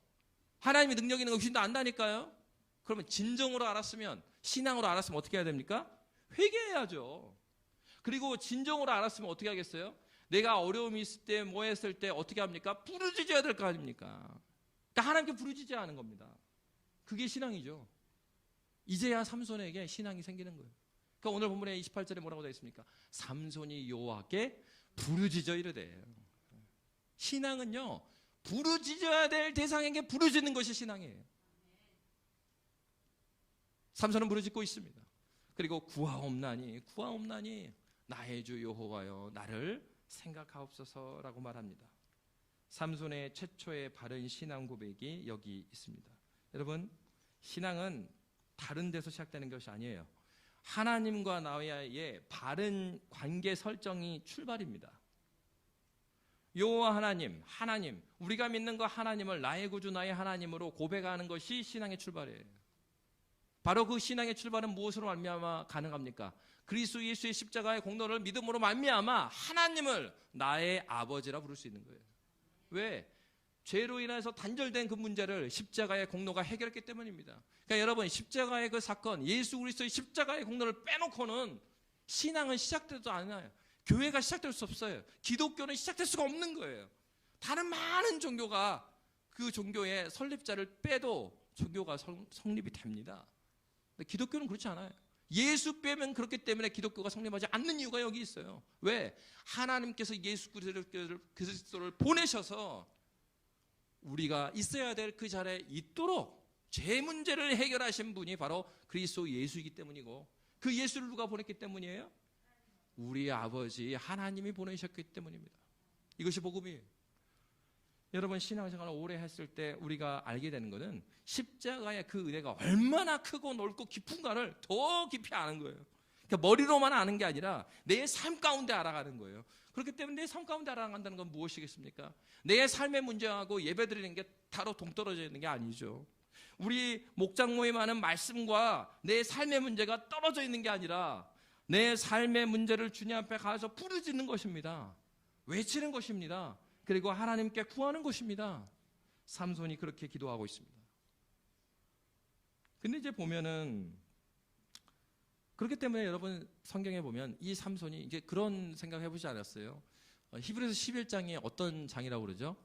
[SPEAKER 1] 하나님의 능력 있는 거 귀신도 안다니까요. 그러면 진정으로 알았으면, 신앙으로 알았으면 어떻게 해야 됩니까? 회개해야죠. 그리고 진정으로 알았으면 어떻게 하겠어요? 내가 어려움이 있을 때, 뭐 했을 때 어떻게 합니까? 부르짖어야 될 거 아닙니까? 그러니까 하나님께 부르짖어야 하는 겁니다. 그게 신앙이죠. 이제야 삼손에게 신앙이 생기는 거예요. 그러니까 오늘 본문에 28절에 뭐라고 되어 있습니까? 삼손이 여호와께 부르짖어 이르되. 신앙은요, 부르짖어야 될 대상에게 부르짖는 것이 신앙이에요. 삼손은 부르짖고 있습니다. 그리고 구하옵나니 나의 주 여호와여 나를 생각하옵소서라고 말합니다. 삼손의 최초의 바른 신앙 고백이 여기 있습니다. 여러분, 신앙은 다른 데서 시작되는 것이 아니에요. 하나님과 나와의 바른 관계 설정이 출발입니다. 여호와 하나님, 우리가 믿는 그 하나님을 나의 구주, 나의 하나님으로 고백하는 것이 신앙의 출발이에요. 바로 그 신앙의 출발은 무엇으로 말미암아 가능합니까? 그리스도 예수의 십자가의 공로를 믿음으로 말미암아 하나님을 나의 아버지라 부를 수 있는 거예요. 왜? 죄로 인해서 단절된 그 문제를 십자가의 공로가 해결했기 때문입니다. 그러니까 여러분, 십자가의 그 사건, 예수 그리스도의 십자가의 공로를 빼놓고는 신앙은 시작되지도 않아요. 교회가 시작될 수 없어요. 기독교는 시작될 수가 없는 거예요. 다른 많은 종교가 그 종교의 설립자를 빼도 종교가 성립이 됩니다. 근데 기독교는 그렇지 않아요. 예수 빼면 그렇기 때문에 기독교가 성립하지 않는 이유가 여기 있어요. 왜? 하나님께서 예수 그리스도를 보내셔서 우리가 있어야 될 그 자리에 있도록 죄 문제를 해결하신 분이 바로 그리스도 예수이기 때문이고, 그 예수를 누가 보냈기 때문이에요? 우리 아버지 하나님이 보내셨기 때문입니다. 이것이 복음이에요. 여러분, 신앙생활을 오래 했을 때 우리가 알게 되는 것은 십자가의 그 은혜가 얼마나 크고 넓고 깊은가를 더 깊이 아는 거예요. 그러니까 머리로만 아는 게 아니라 내 삶 가운데 알아가는 거예요. 그렇기 때문에 내 삶 가운데 알아간다는 건 무엇이겠습니까? 내 삶의 문제하고 예배드리는 게 따로 동떨어져 있는 게 아니죠. 우리 목장 모임하는 말씀과 내 삶의 문제가 떨어져 있는 게 아니라 내 삶의 문제를 주님 앞에 가서 부르짖는 것입니다. 외치는 것입니다. 그리고 하나님께 구하는 것입니다. 삼손이 그렇게 기도하고 있습니다. 근데 이제 보면은, 그렇기 때문에 여러분 성경에 보면 이 삼손이 이제 그런 생각 해보지 않았어요? 히브리서 11장이 어떤 장이라고 그러죠?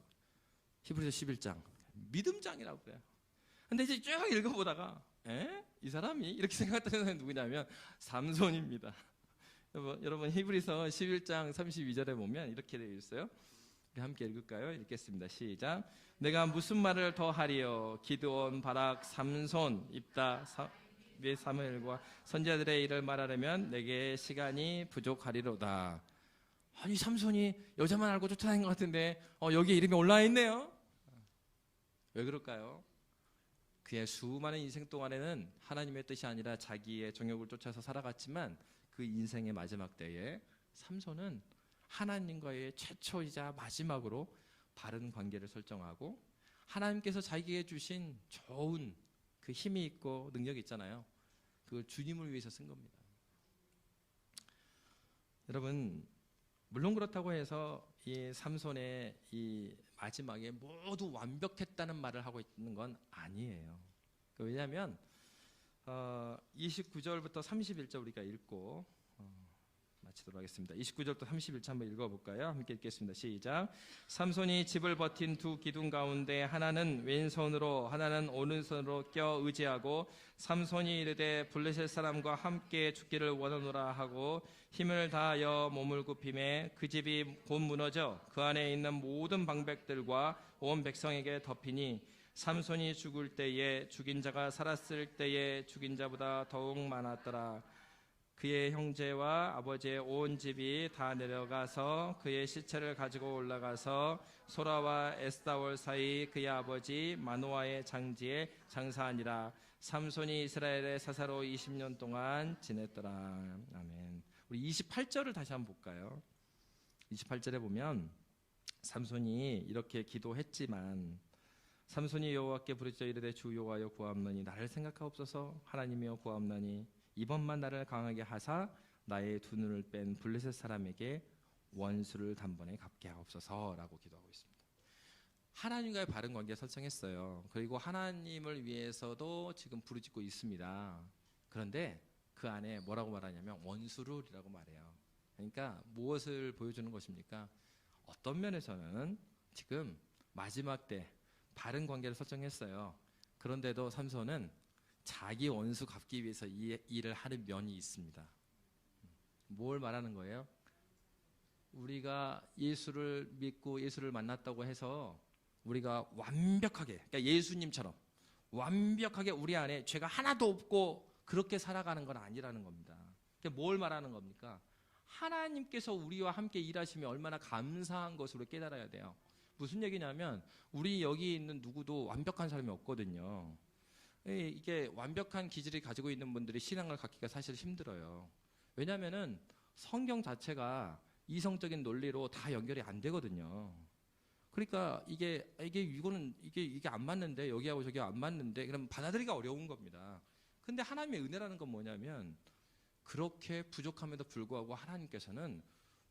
[SPEAKER 1] 히브리서 11장 믿음장이라고 그래요. 근데 이제 쭉 읽어보다가 이 사람이 이렇게 생각했던 사람이 누구냐면 삼손입니다. 여러분 히브리서 11장 32절에 보면 이렇게 되어 있어요. 함께 읽을까요? 읽겠습니다. 시작. 내가 무슨 말을 더 하리요? 기드온, 바락, 삼손, 입다, 사무엘과 선지자들의 일을 말하려면 내게 시간이 부족하리로다. 아니, 삼손이 여자만 알고 쫓아다닌 것 같은데 여기에 이름이 올라와 있네요. 왜 그럴까요? 그의 수많은 인생 동안에는 하나님의 뜻이 아니라 자기의 정욕을 쫓아서 살아갔지만 그 인생의 마지막 때에 삼손은 하나님과의 최초이자 마지막으로 바른 관계를 설정하고 하나님께서 자기에게 주신 좋은 그 힘이 있고 능력이 있잖아요. 그걸 주님을 위해서 쓴 겁니다. 여러분, 물론 그렇다고 해서 이 삼손의 이 마지막에 모두 완벽했다는 말을 하고 있는 건 아니에요. 왜냐하면 29절부터 31절 우리가 읽고 마치도록 하겠습니다. 29절부터 31절 한번 읽어볼까요? 함께 읽겠습니다. 시작. 삼손이 집을 버틴 두 기둥 가운데 하나는 왼손으로 하나는 오른손으로 껴 의지하고 삼손이 이르되 블레셋 사람과 함께 죽기를 원하노라 하고 힘을 다하여 몸을 굽히매 그 집이 곧 무너져 그 안에 있는 모든 방백들과 온 백성에게 덮이니 삼손이 죽을 때에 죽인 자가 살았을 때에 죽인 자보다 더욱 많았더라. 그의 형제와 아버지의 온 집이 다 내려가서 그의 시체를 가지고 올라가서 소라와 에스다올 사이 그의 아버지 마노아의 장지에 장사하니라. 삼손이 이스라엘의 사사로 20년 동안 지냈더라. 아멘. 우리 28절을 다시 한번 볼까요? 28절에 보면 삼손이 이렇게 기도했지만 삼손이 여호와께 부르짖어 이르되 주 여호와여 구하옵나니 나를 생각하옵소서. 하나님이여 구하옵나니 이번만 나를 강하게 하사 나의 두 눈을 뺀 블레셋 사람에게 원수를 단번에 갚게 하옵소서라고 기도하고 있습니다. 하나님과의 바른 관계 설정했어요. 그리고 하나님을 위해서도 지금 부르짖고 있습니다. 그런데 그 안에 뭐라고 말하냐면 원수를이라고 말해요. 그러니까 무엇을 보여주는 것입니까? 어떤 면에서는 지금 마지막 때 바른 관계를 설정했어요. 그런데도 삼손은 자기 원수 갚기 위해서 이 일을 하는 면이 있습니다. 뭘 말하는 거예요? 우리가 예수를 믿고 예수를 만났다고 해서 우리가 완벽하게, 그러니까 예수님처럼 완벽하게 우리 안에 죄가 하나도 없고 그렇게 살아가는 건 아니라는 겁니다. 그러니까 뭘 말하는 겁니까? 하나님께서 우리와 함께 일하시면 얼마나 감사한 것으로 깨달아야 돼요. 무슨 얘기냐면 우리 여기 있는 누구도 완벽한 사람이 없거든요. 이게 완벽한 기질을 가지고 있는 분들이 신앙을 갖기가 사실 힘들어요. 왜냐하면은 성경 자체가 이성적인 논리로 다 연결이 안 되거든요. 그러니까 이게 안 맞는데 여기하고 저기 안 맞는데 그럼 받아들이기가 어려운 겁니다. 근데 하나님의 은혜라는 건 뭐냐면 그렇게 부족함에도 불구하고 하나님께서는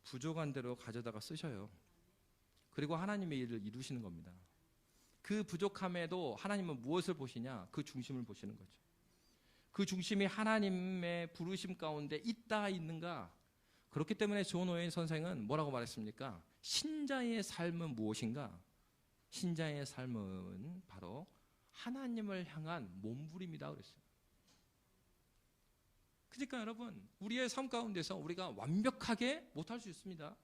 [SPEAKER 1] 부족한 대로 가져다가 쓰셔요. 그리고 하나님의 일을 이루시는 겁니다. 그 부족함에도 하나님은 무엇을 보시냐? 그 중심을 보시는 거죠. 그 중심이 하나님의 부르심 가운데 있다 있는가? 그렇기 때문에 존 오웬 선생은 뭐라고 말했습니까? 신자의 삶은 무엇인가? 신자의 삶은 바로 하나님을 향한 몸부림이다 그랬어요. 그러니까 여러분, 우리의 삶 가운데서 우리가 완벽하게 못할 수 있습니다.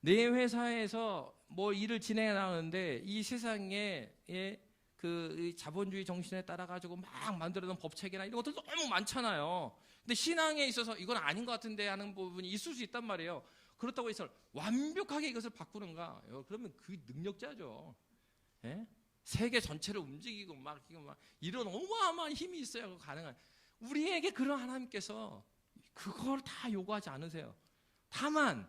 [SPEAKER 1] 내 회사에서 뭐 일을 진행해 나가는데 이 세상에 그 자본주의 정신에 따라 가지고 막 만들어놓은 법책이나 이런 것들 너무 많잖아요. 근데 신앙에 있어서 이건 아닌 것 같은데 하는 부분이 있을 수 있단 말이에요. 그렇다고 해서 완벽하게 이것을 바꾸는가? 그러면 그 능력자죠. 예? 세계 전체를 움직이고 막 이런 어마어마한 힘이 있어야 가능한. 우리에게 그런 하나님께서 그걸 다 요구하지 않으세요. 다만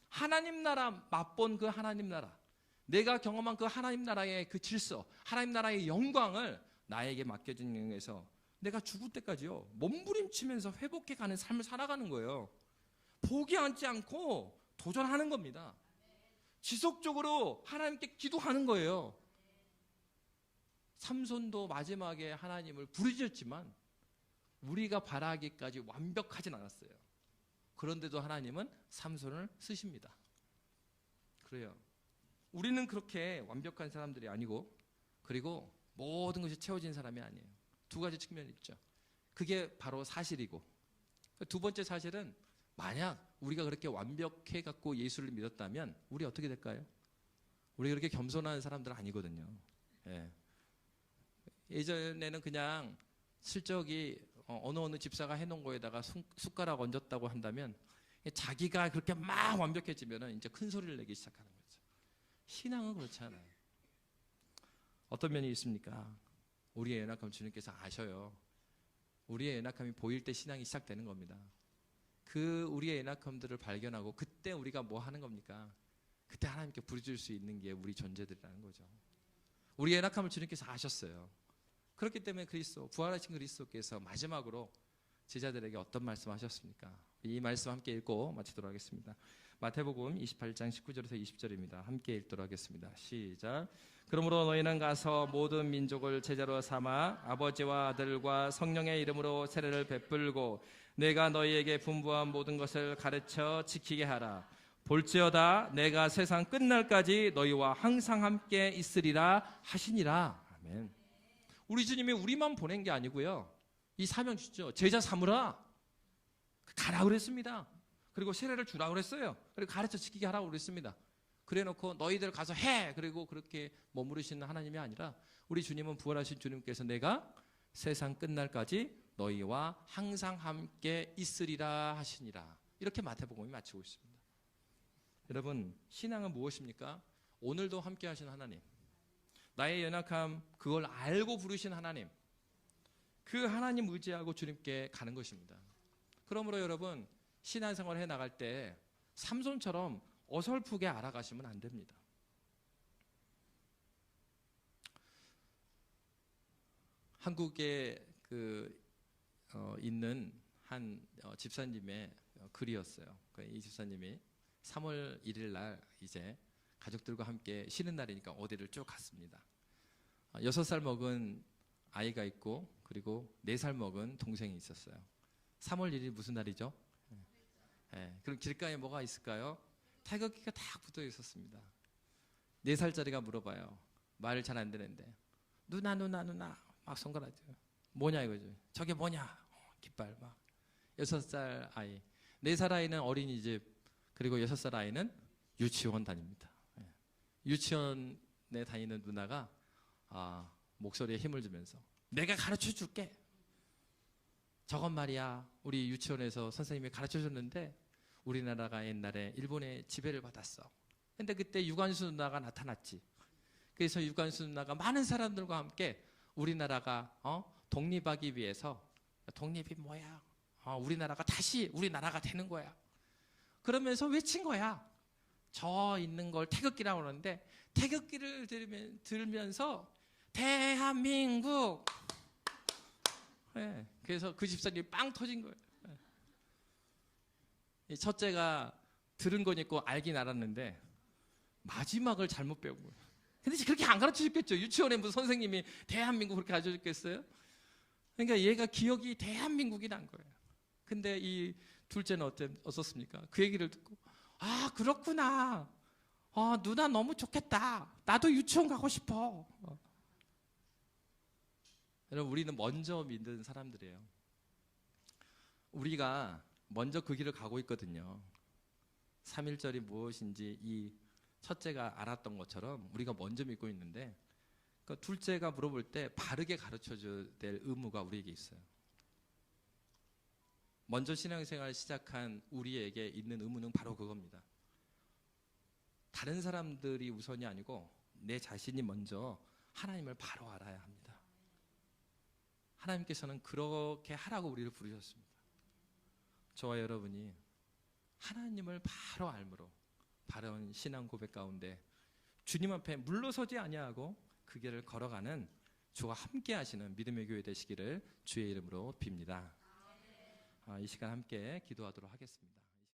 [SPEAKER 1] 하나님 나라 맛본 그 하나님 나라, 내가 경험한 그 하나님 나라의 그 질서, 하나님 나라의 영광을 나에게 맡겨진 영에서 내가 죽을 때까지요 몸부림치면서 회복해가는 삶을 살아가는 거예요. 포기하지 않고 도전하는 겁니다. 지속적으로 하나님께 기도하는 거예요. 삼손도 마지막에 하나님을 부르짖었지만 우리가 바라기까지 완벽하진 않았어요. 그런데도 하나님은 삼손을 쓰십니다. 그래요. 우리는 그렇게 완벽한 사람들이 아니고 그리고 모든 것이 채워진 사람이 아니에요. 두 가지 측면이 있죠. 그게 바로 사실이고 두 번째 사실은 만약 우리가 그렇게 완벽해 갖고 예수를 믿었다면 우리 어떻게 될까요? 우리 그렇게 겸손한 사람들은 아니거든요. 예. 예전에는 그냥 슬쩍이 어느 집사가 해놓은 거에다가 숟가락 얹었다고 한다면 자기가 그렇게 막 완벽해지면 이제 큰 소리를 내기 시작하는 거죠. 신앙은 그렇지 않아요. 어떤 면이 있습니까? 우리의 연약함 주님께서 아셔요. 우리의 연약함이 보일 때 신앙이 시작되는 겁니다. 그 우리의 연약함들을 발견하고 그때 우리가 뭐 하는 겁니까? 그때 하나님께 부르짖을 수 있는 게 우리 존재들이라는 거죠. 우리의 연약함을 주님께서 아셨어요. 그렇기 때문에 부활하신 그리스도께서 마지막으로 제자들에게 어떤 말씀하셨습니까? 이 말씀 함께 읽고 마치도록 하겠습니다. 마태복음 28장 19절에서 20절입니다. 함께 읽도록 하겠습니다. 시작. 그러므로 너희는 가서 모든 민족을 제자로 삼아 아버지와 아들과 성령의 이름으로 세례를 베풀고 내가 너희에게 분부한 모든 것을 가르쳐 지키게 하라. 볼지어다 내가 세상 끝날까지 너희와 항상 함께 있으리라 하시니라. 아멘. 우리 주님이 우리만 보낸 게 아니고요. 이 사명 주죠. 제자 삼으라. 가라 그랬습니다. 그리고 세례를 주라 그랬어요. 그리고 가르쳐 지키게 하라고 그랬습니다. 그래놓고 너희들 가서 해. 그리고 그렇게 머무르시는 하나님이 아니라 우리 주님은 부활하신 주님께서 내가 세상 끝날까지 너희와 항상 함께 있으리라 하시니라. 이렇게 마태복음이 마치고 있습니다. 여러분, 신앙은 무엇입니까? 오늘도 함께 하신 하나님, 나의 연약함 그걸 알고 부르신 하나님, 그 하나님 의지하고 주님께 가는 것입니다. 그러므로 여러분, 신앙생활 해나갈 때 삼손처럼 어설프게 알아가시면 안 됩니다. 한국에 있는 한 집사님의 글이었어요. 이 집사님이 3월 1일 날 이제 가족들과 함께 쉬는 날이니까 어디를 쭉 갔습니다. 6살 먹은 아이가 있고 그리고 4살 먹은 동생이 있었어요. 3월 1일 무슨 날이죠? 네. 그럼 길가에 뭐가 있을까요? 태극기가 딱 붙어 있었습니다. 4살짜리가 물어봐요. 말을 잘 안 되는데 누나 막 손가락질. 뭐냐 이거죠. 저게 뭐냐. 깃발 막. 6살 아이. 4살 아이는 어린이집, 그리고 6살 아이는 유치원 다닙니다. 유치원에 다니는 누나가 목소리에 힘을 주면서 내가 가르쳐 줄게. 저건 말이야. 우리 유치원에서 선생님이 가르쳐 줬는데 우리나라가 옛날에 일본의 지배를 받았어. 근데 그때 유관수 누나가 나타났지. 그래서 유관수 누나가 많은 사람들과 함께 우리나라가 독립하기 위해서, 독립이 뭐야? 우리나라가 다시 우리나라가 되는 거야. 그러면서 외친 거야. 저 있는 걸 태극기라고 그러는데 태극기를 들면서 대한민국. 네, 그래서 그 집사님이 빵 터진 거예요. 네. 첫째가 들은 거니까 알긴 알았는데 마지막을 잘못 배운 거예요. 근데 그렇게 안 가르쳐 줬겠죠. 유치원에 무슨 선생님이 대한민국 그렇게 가르쳐 줬겠어요? 그러니까 얘가 기억이 대한민국이 난 거예요. 근데 이 둘째는 어떻습니까? 그 얘기를 듣고 그렇구나. 누나 너무 좋겠다. 나도 유치원 가고 싶어. 여러분, 우리는 먼저 믿는 사람들이에요. 우리가 먼저 그 길을 가고 있거든요. 3.1절이 무엇인지 이 첫째가 알았던 것처럼 우리가 먼저 믿고 있는데, 그 둘째가 물어볼 때 바르게 가르쳐줘야 될 의무가 우리에게 있어요. 먼저 신앙생활 시작한 우리에게 있는 의무는 바로 그겁니다. 다른 사람들이 우선이 아니고 내 자신이 먼저 하나님을 바로 알아야 합니다. 하나님께서는 그렇게 하라고 우리를 부르셨습니다. 저와 여러분이 하나님을 바로 알므로 바른 신앙 고백 가운데 주님 앞에 물러서지 아니하고 그 길을 걸어가는 주와 함께 하시는 믿음의 교회 되시기를 주의 이름으로 빕니다. 이 시간 함께 기도하도록 하겠습니다.